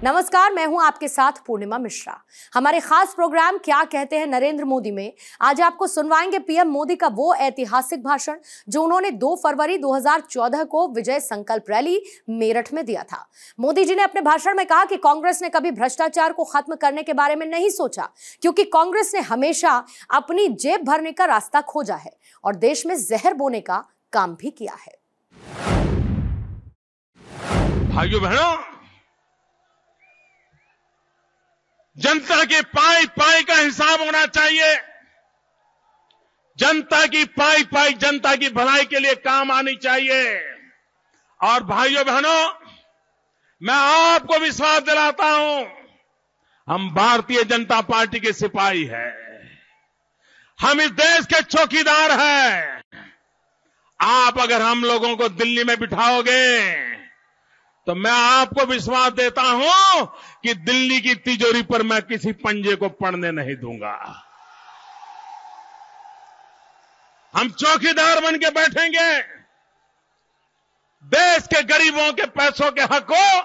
नमस्कार, मैं हूं आपके साथ पूर्णिमा मिश्रा। हमारे खास प्रोग्राम क्या कहते हैं नरेंद्र मोदी में आज आपको सुनवाएंगे पीएम मोदी का वो ऐतिहासिक भाषण जो उन्होंने 2 फरवरी 2014 को विजय संकल्प रैली मेरठ में दिया था। मोदी जी ने अपने भाषण में कहा कि कांग्रेस ने कभी भ्रष्टाचार को खत्म करने के बारे में नहीं सोचा, क्योंकि कांग्रेस ने हमेशा अपनी जेब भरने का रास्ता खोजा है और देश में जहर बोने का काम भी किया है। भाइयों बहनों, जनता की पाई पाई का हिसाब होना चाहिए। जनता की पाई पाई जनता की भलाई के लिए काम आनी चाहिए। और भाइयों बहनों, मैं आपको विश्वास दिलाता हूं, हम भारतीय जनता पार्टी के सिपाही हैं। हम इस देश के चौकीदार हैं। आप अगर हम लोगों को दिल्ली में बिठाओगे तो मैं आपको विश्वास देता हूं कि दिल्ली की तिजोरी पर मैं किसी पंजे को पड़ने नहीं दूंगा। हम चौकीदार बन के बैठेंगे। देश के गरीबों के पैसों के हक को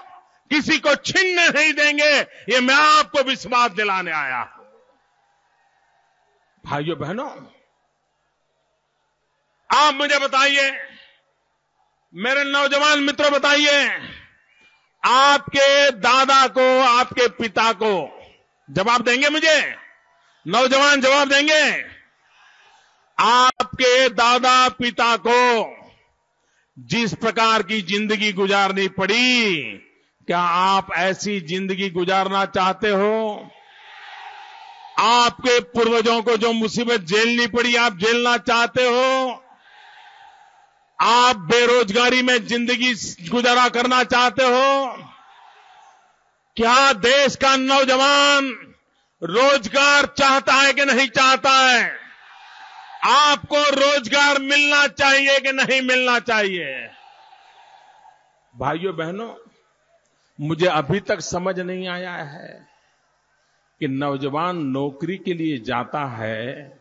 किसी को छीनने नहीं देंगे। ये मैं आपको विश्वास दिलाने आया हूं। भाइयों बहनों, आप मुझे बताइए, मेरे नौजवान मित्रों बताइए, आपके दादा को, आपके पिता को जवाब देंगे? मुझे नौजवान जवाब देंगे? आपके दादा पिता को जिस प्रकार की जिंदगी गुजारनी पड़ी, क्या आप ऐसी जिंदगी गुजारना चाहते हो? आपके पूर्वजों को जो मुसीबत झेलनी पड़ी, आप झेलना चाहते हो? आप बेरोजगारी में जिंदगी गुजारा करना चाहते हो? क्या देश का नौजवान रोजगार चाहता है कि नहीं चाहता है? आपको रोजगार मिलना चाहिए कि नहीं मिलना चाहिए? भाइयों बहनों, मुझे अभी तक समझ नहीं आया है कि नौजवान नौकरी के लिए जाता है,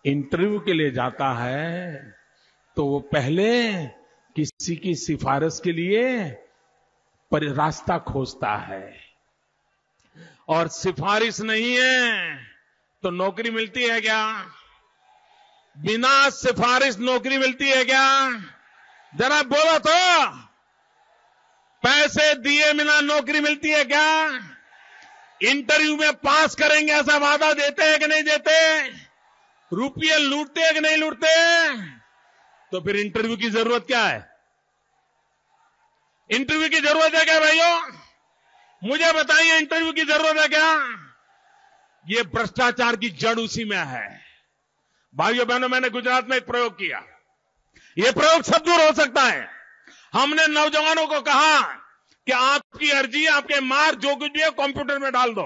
इंटरव्यू के लिए जाता है, तो वो पहले किसी की सिफारिश के लिए रास्ता खोजता है, और सिफारिश नहीं है तो नौकरी मिलती है क्या? बिना सिफारिश नौकरी मिलती है क्या? जरा बोलो तो, पैसे दिए बिना नौकरी मिलती है क्या? इंटरव्यू में पास करेंगे ऐसा वादा देते हैं कि नहीं देते? रुपये लूटते हैं कि नहीं लूटते? तो फिर इंटरव्यू की जरूरत क्या है? इंटरव्यू की जरूरत है क्या भाइयों? मुझे बताइए, इंटरव्यू की जरूरत है क्या? ये भ्रष्टाचार की जड़ उसी में है। भाइयों बहनों, मैंने गुजरात में एक प्रयोग किया। ये प्रयोग सब दूर हो सकता है। हमने नौजवानों को कहा कि आपकी अर्जी, आपके मार्क जो कुछ भी है कंप्यूटर में डाल दो,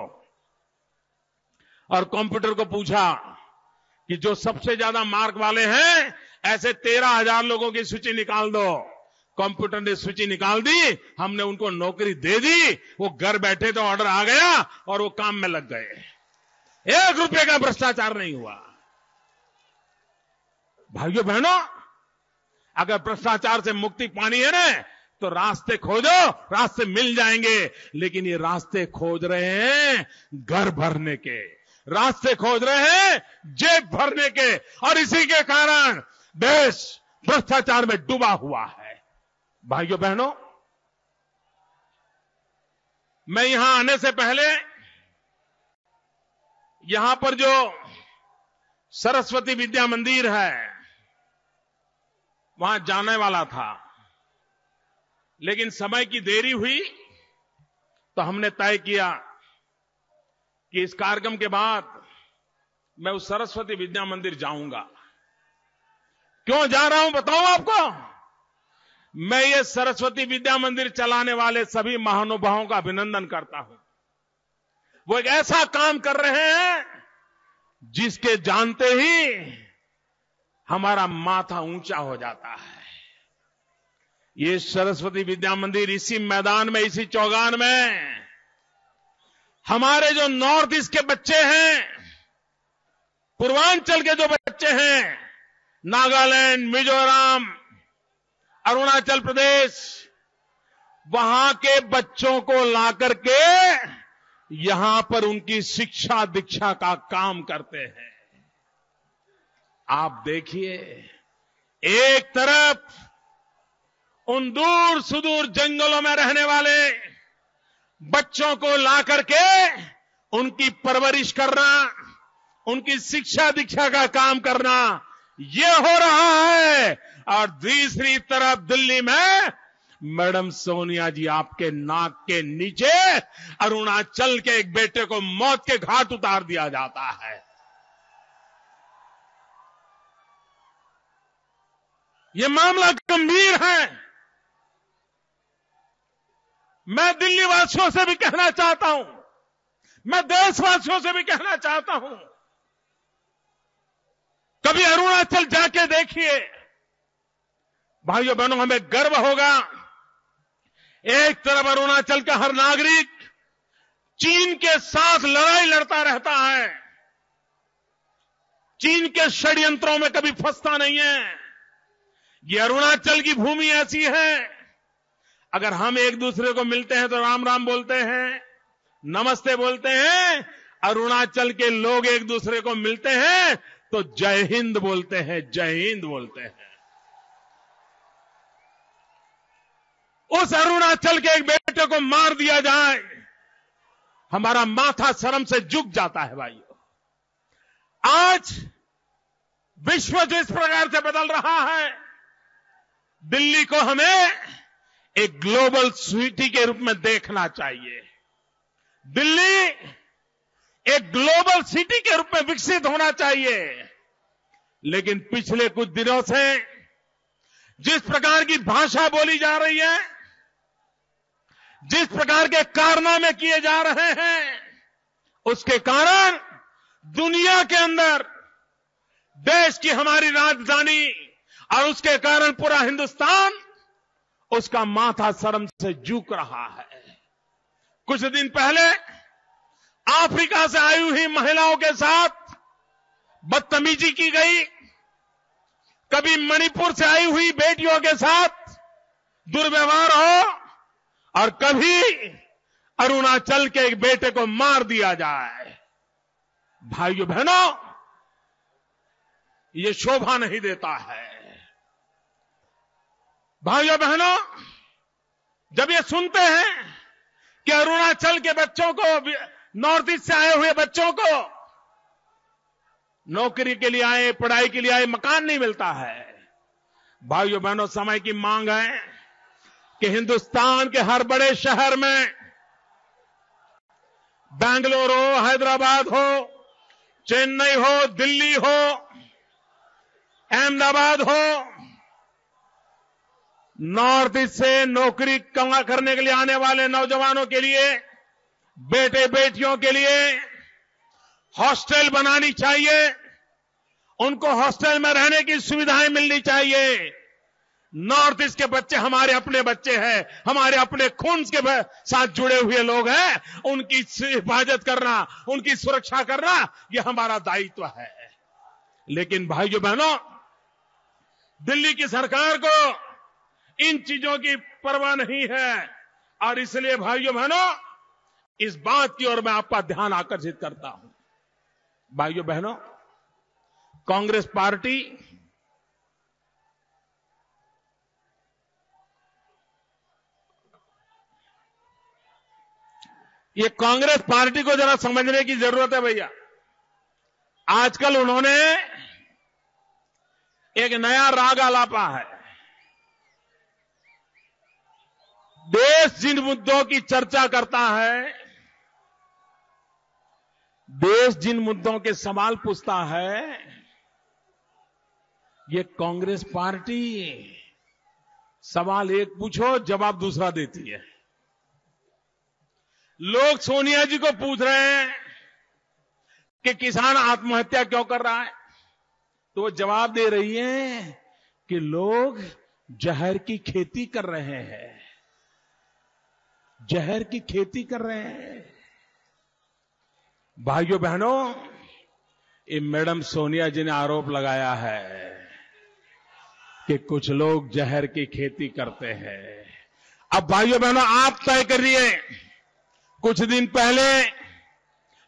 और कंप्यूटर को पूछा कि जो सबसे ज्यादा मार्क वाले हैं ऐसे 13,000 लोगों की सूची निकाल दो। कंप्यूटर ने सूची निकाल दी, हमने उनको नौकरी दे दी। वो घर बैठे तो ऑर्डर आ गया और वो काम में लग गए। 1 रुपए का भ्रष्टाचार नहीं हुआ। भाइयों बहनों, अगर भ्रष्टाचार से मुक्ति पानी है ना, तो रास्ते खोजो, रास्ते मिल जाएंगे। लेकिन ये रास्ते खोज रहे हैं घर भरने के, रास्ते खोज रहे हैं जेब भरने के, और इसी के कारण देश भ्रष्टाचार में डूबा हुआ है। भाइयों बहनों, मैं यहां आने से पहले यहां पर जो सरस्वती विद्या मंदिर है वहां जाने वाला था, लेकिन समय की देरी हुई तो हमने तय किया कि इस कार्यक्रम के बाद मैं उस सरस्वती विद्या मंदिर जाऊंगा। क्यों जा रहा हूं बताऊं आपको? मैं ये सरस्वती विद्या मंदिर चलाने वाले सभी महानुभावों का अभिनंदन करता हूं। वो एक ऐसा काम कर रहे हैं जिसके जानते ही हमारा माथा ऊंचा हो जाता है। ये सरस्वती विद्या मंदिर इसी मैदान में, इसी चौगान में हमारे जो नॉर्थ ईस्ट के बच्चे हैं, पूर्वांचल के जो बच्चे हैं, नागालैंड, मिजोरम, अरुणाचल प्रदेश, वहां के बच्चों को लाकर के यहां पर उनकी शिक्षा दीक्षा का काम करते हैं। आप देखिए, एक तरफ उन दूर सुदूर जंगलों में रहने वाले बच्चों को लाकर के उनकी परवरिश करना, उनकी शिक्षा दीक्षा का काम करना, ये हो रहा है। और दूसरी तरफ दिल्ली में मैडम सोनिया जी आपके नाक के नीचे अरुणाचल के एक बेटे को मौत के घाट उतार दिया जाता है। ये मामला गंभीर है। मैं दिल्ली वासियों से भी कहना चाहता हूं, मैं देशवासियों से भी कहना चाहता हूं, कभी अरुणाचल जाके देखिए भाइयों बहनों, हमें गर्व होगा। एक तरफ अरुणाचल का हर नागरिक चीन के साथ लड़ाई लड़ता रहता है, चीन के षड्यंत्रों में कभी फंसता नहीं है। ये अरुणाचल की भूमि ऐसी है, अगर हम एक दूसरे को मिलते हैं तो राम राम बोलते हैं, नमस्ते बोलते हैं। अरुणाचल के लोग एक दूसरे को मिलते हैं तो जय हिंद बोलते हैं, जय हिंद बोलते हैं। उस अरुणाचल के एक बेटे को मार दिया जाए, हमारा माथा शर्म से झुक जाता है भाइयों। आज विश्व जिस प्रकार से बदल रहा है, दिल्ली को हमें एक ग्लोबल सिटी के रूप में देखना चाहिए। दिल्ली एक ग्लोबल सिटी के रूप में विकसित होना चाहिए। लेकिन पिछले कुछ दिनों से जिस प्रकार की भाषा बोली जा रही है, जिस प्रकार के कारनामे किए जा रहे हैं, उसके कारण दुनिया के अंदर देश की हमारी राजधानी और उसके कारण पूरा हिंदुस्तान उसका माथा शर्म से झुक रहा है। कुछ दिन पहले अफ्रीका से आई हुई महिलाओं के साथ बदतमीजी की गई, कभी मणिपुर से आई हुई बेटियों के साथ दुर्व्यवहार हो, और कभी अरुणाचल के एक बेटे को मार दिया जाए। भाइयों बहनों, ये शोभा नहीं देता है। भाइयों बहनों, जब ये सुनते हैं कि अरुणाचल के बच्चों को, नॉर्थ ईस्ट से आए हुए बच्चों को नौकरी के लिए आए, पढ़ाई के लिए आए, मकान नहीं मिलता है। भाइयों बहनों, समय की मांग है कि हिंदुस्तान के हर बड़े शहर में, बेंगलोर हो, हैदराबाद हो, चेन्नई हो, दिल्ली हो, अहमदाबाद हो, नॉर्थ ईस्ट से नौकरी करने के लिए आने वाले नौजवानों के लिए, बेटे बेटियों के लिए हॉस्टल बनानी चाहिए। उनको हॉस्टल में रहने की सुविधाएं मिलनी चाहिए। नॉर्थ ईस्ट के बच्चे हमारे अपने बच्चे हैं, हमारे अपने खून के साथ जुड़े हुए लोग हैं। उनकी हिफाजत करना, उनकी सुरक्षा करना, यह हमारा दायित्व है। लेकिन भाइयों बहनों, दिल्ली की सरकार को इन चीजों की परवाह नहीं है। और इसलिए भाइयों बहनों, इस बात की ओर मैं आपका ध्यान आकर्षित करता हूं। भाइयों बहनों, कांग्रेस पार्टी ये कांग्रेस पार्टी को जरा समझने की जरूरत है भैया। आजकल उन्होंने एक नया राग आलापा है। देश जिन मुद्दों की चर्चा करता है, देश जिन मुद्दों के सवाल पूछता है, ये कांग्रेस पार्टी सवाल एक पूछो जवाब दूसरा देती है। लोग सोनिया जी को पूछ रहे हैं कि किसान आत्महत्या क्यों कर रहा है, तो वो जवाब दे रही है कि लोग जहर की खेती कर रहे हैं, जहर की खेती कर रहे हैं। भाइयों बहनों, ये मैडम सोनिया जी ने आरोप लगाया है कि कुछ लोग जहर की खेती करते हैं। अब भाइयों बहनों आप तय करिए। कुछ दिन पहले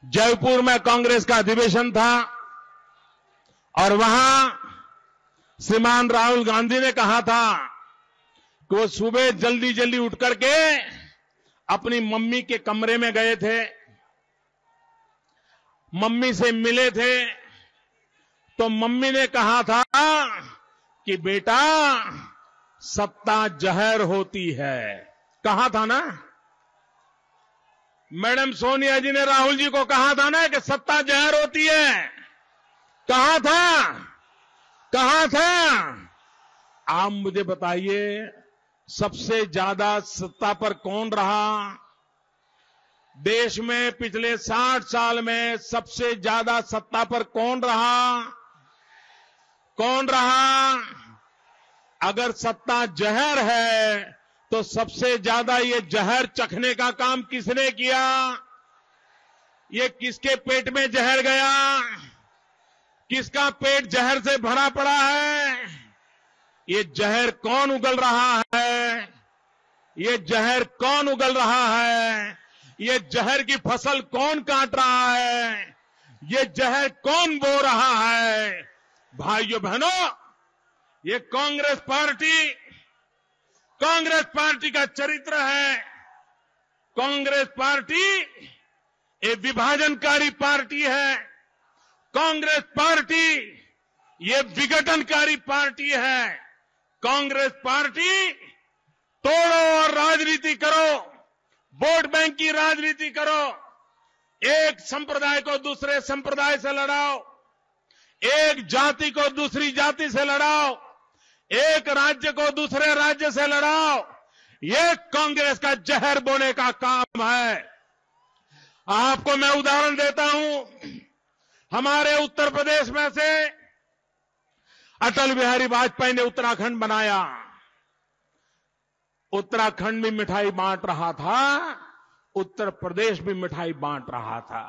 जयपुर में कांग्रेस का अधिवेशन था और वहां श्रीमान राहुल गांधी ने कहा था कि वो सुबह जल्दी जल्दी उठ करके अपनी मम्मी के कमरे में गए थे, मम्मी से मिले थे, तो मम्मी ने कहा था कि बेटा सत्ता जहर होती है। कहा था ना मैडम सोनिया जी ने राहुल जी को कहा था ना कि सत्ता जहर होती है। कहा था, कहा था। आप मुझे बताइए सबसे ज्यादा सत्ता पर कौन रहा? देश में पिछले 60 साल में सबसे ज्यादा सत्ता पर कौन रहा? कौन रहा? अगर सत्ता जहर है तो सबसे ज्यादा ये जहर चखने का काम किसने किया? ये किसके पेट में जहर गया? किसका पेट जहर से भरा पड़ा है? ये जहर कौन उगल रहा है? ये जहर कौन उगल रहा है? ये जहर की फसल कौन काट रहा है? ये जहर कौन बो रहा है? भाइयों बहनों, ये कांग्रेस पार्टी का चरित्र है। कांग्रेस पार्टी ये विभाजनकारी पार्टी है। कांग्रेस पार्टी ये विघटनकारी पार्टी है। कांग्रेस पार्टी तोड़ो और राजनीति करो, वोट बैंक की राजनीति करो, एक संप्रदाय को दूसरे संप्रदाय से लड़ाओ, एक जाति को दूसरी जाति से लड़ाओ, एक राज्य को दूसरे राज्य से लड़ाओ। ये कांग्रेस का जहर बोने का काम है। आपको मैं उदाहरण देता हूं। हमारे उत्तर प्रदेश में से अटल बिहारी वाजपेयी ने उत्तराखंड बनाया। उत्तराखंड भी मिठाई बांट रहा था, उत्तर प्रदेश भी मिठाई बांट रहा था,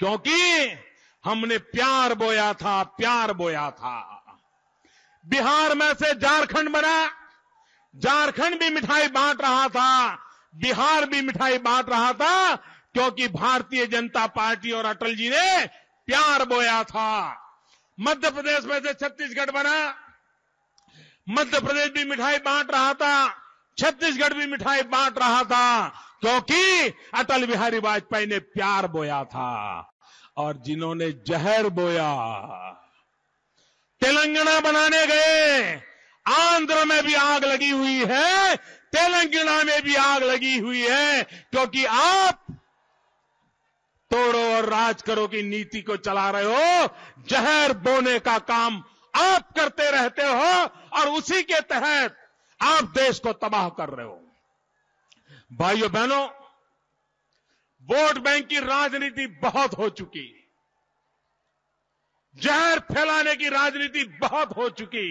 क्योंकि हमने प्यार बोया था, प्यार बोया था। बिहार में से झारखंड बना, झारखंड भी मिठाई बांट रहा था, बिहार भी मिठाई बांट रहा था, क्योंकि भारतीय जनता पार्टी और अटल जी ने प्यार बोया था। मध्य प्रदेश में से छत्तीसगढ़ बना, मध्य प्रदेश भी मिठाई बांट रहा था, छत्तीसगढ़ भी मिठाई बांट रहा था, क्योंकि अटल बिहारी वाजपेयी ने प्यार बोया था। और जिन्होंने जहर बोया, तेलंगाना बनाने गए, आंध्र में भी आग लगी हुई है, तेलंगाना में भी आग लगी हुई है, क्योंकि आप तोड़ो और राज करो की नीति को चला रहे हो। जहर बोने का काम आप करते रहते हो और उसी के तहत आप देश को तबाह कर रहे हो। भाइयों बहनों, वोट बैंक की राजनीति बहुत हो चुकी, जहर फैलाने की राजनीति बहुत हो चुकी।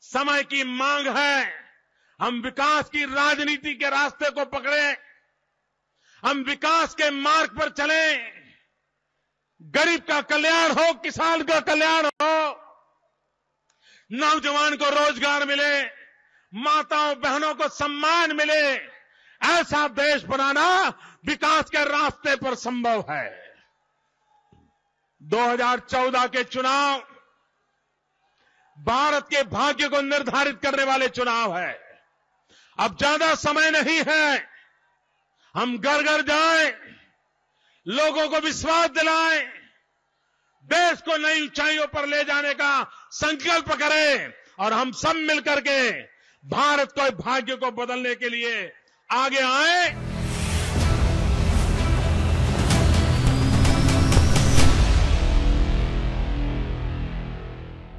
समय की मांग है हम विकास की राजनीति के रास्ते को पकड़े, हम विकास के मार्ग पर चलें। गरीब का कल्याण हो, किसान का कल्याण हो, नौजवान को रोजगार मिले, माताओं बहनों को सम्मान मिले। ऐसा देश बनाना विकास के रास्ते पर संभव है। 2014 के चुनाव भारत के भाग्य को निर्धारित करने वाले चुनाव है। अब ज्यादा समय नहीं है। हम घर घर जाएं, लोगों को विश्वास दिलाएं, देश को नई ऊंचाइयों पर ले जाने का संकल्प करें और हम सब मिलकर के भारत के भाग्य को बदलने के लिए आगे आएं।